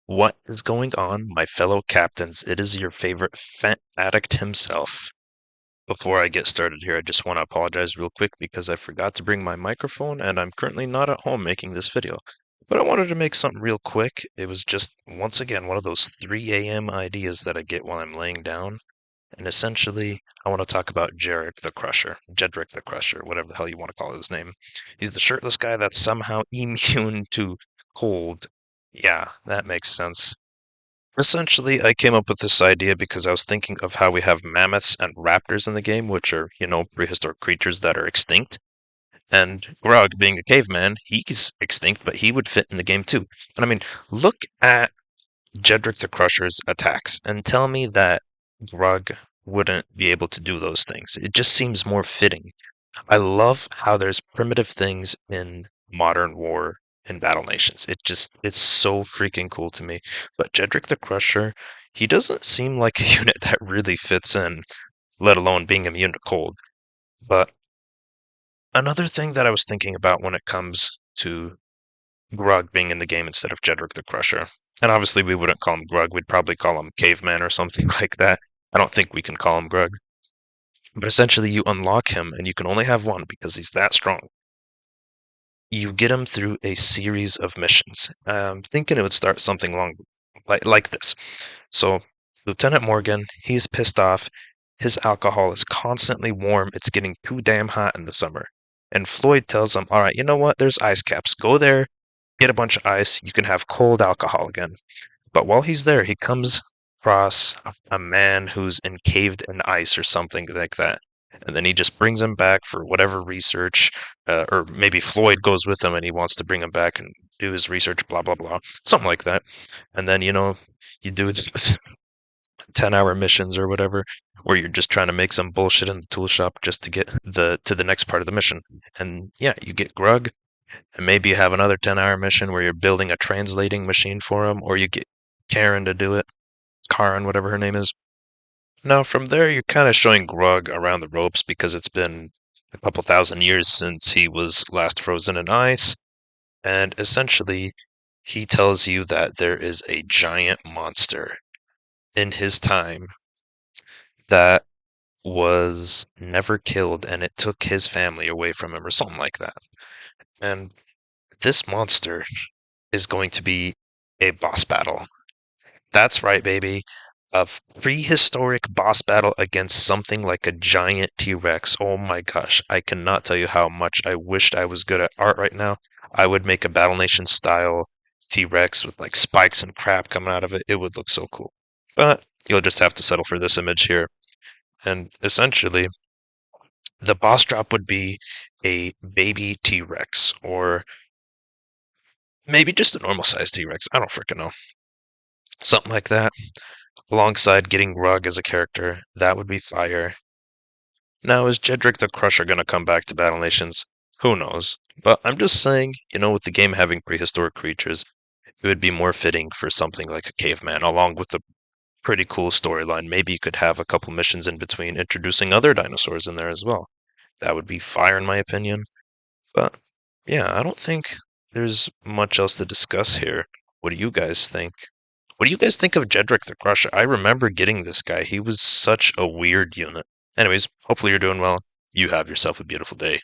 What is going on, my fellow captains? It is your favorite fat addict himself. Before I get started here, I just want to apologize real quick because I forgot to bring my microphone and I'm currently not at home making this video. But I wanted to make something real quick. It was just, once again, one of those 3 a.m. ideas that I get while I'm laying down. And essentially, I want to talk about Jedrick the Crusher, whatever the hell you want to call his name. He's the shirtless guy that's somehow immune to cold. Yeah, that makes sense. Essentially, I came up with this idea because I was thinking of how we have mammoths and raptors in the game, which are, prehistoric creatures that are extinct. And Grug, being a caveman, he's extinct, but he would fit in the game too. And I mean, look at Jedrick the Crusher's attacks and tell me that Grug wouldn't be able to do those things. It just seems more fitting. I love how there's primitive things in modern war in Battle Nations. It's so freaking cool to me. But Jedrick the Crusher, he doesn't seem like a unit that really fits in, let alone being immune to cold. But another thing that I was thinking about when it comes to Grug being in the game instead of Jedrick the Crusher, and obviously we wouldn't call him Grug, we'd probably call him Caveman or something like that. I don't think we can call him Grug. But essentially, you unlock him, and you can only have one because he's that strong. You get him through a series of missions. Thinking it would start something long like this. So, Lieutenant Morgan, he's pissed off. His alcohol is constantly warm. It's getting too damn hot in the summer. And Floyd tells him, all right, you know what? There's ice caps. Go there, get a bunch of ice. You can have cold alcohol again. But while he's there, he comes across a man who's encaved in ice or something like that. And then he just brings him back for whatever research, or maybe Floyd goes with him and he wants to bring him back and do his research, blah, blah, blah, something like that. And then, you do this 10-hour missions or whatever, where you're just trying to make some bullshit in the tool shop just to get to the next part of the mission. And yeah, you get Grug, and maybe you have another 10-hour mission where you're building a translating machine for him, or you get Karen to do it. Karen, whatever her name is. Now, from there, you're kind of showing Grug around the ropes because it's been a couple thousand years since he was last frozen in ice, and essentially, he tells you that there is a giant monster in his time that was never killed, and it took his family away from him, or something like that. And this monster is going to be a boss battle. That's right, baby. A prehistoric boss battle against something like a giant T-Rex. Oh my gosh, I cannot tell you how much I wished I was good at art right now. I would make a Battle Nation style T-Rex with like spikes and crap coming out of it. It would look so cool. But you'll just have to settle for this image here. And essentially, the boss drop would be a baby T-Rex, or maybe just a normal sized T-Rex. I don't freaking know. Something like that. Alongside getting Rug as a character, that would be fire. Now, is Jedrick the Crusher gonna come back to Battle Nations? Who knows? But I'm just saying, with the game having prehistoric creatures, it would be more fitting for something like a caveman, along with a pretty cool storyline. Maybe you could have a couple missions in between introducing other dinosaurs in there as well. That would be fire in my opinion. But yeah, I don't think there's much else to discuss here. What do you guys think? What do you guys think of Jedrick the Crusher? I remember getting this guy. He was such a weird unit. Anyways, hopefully you're doing well. You have yourself a beautiful day.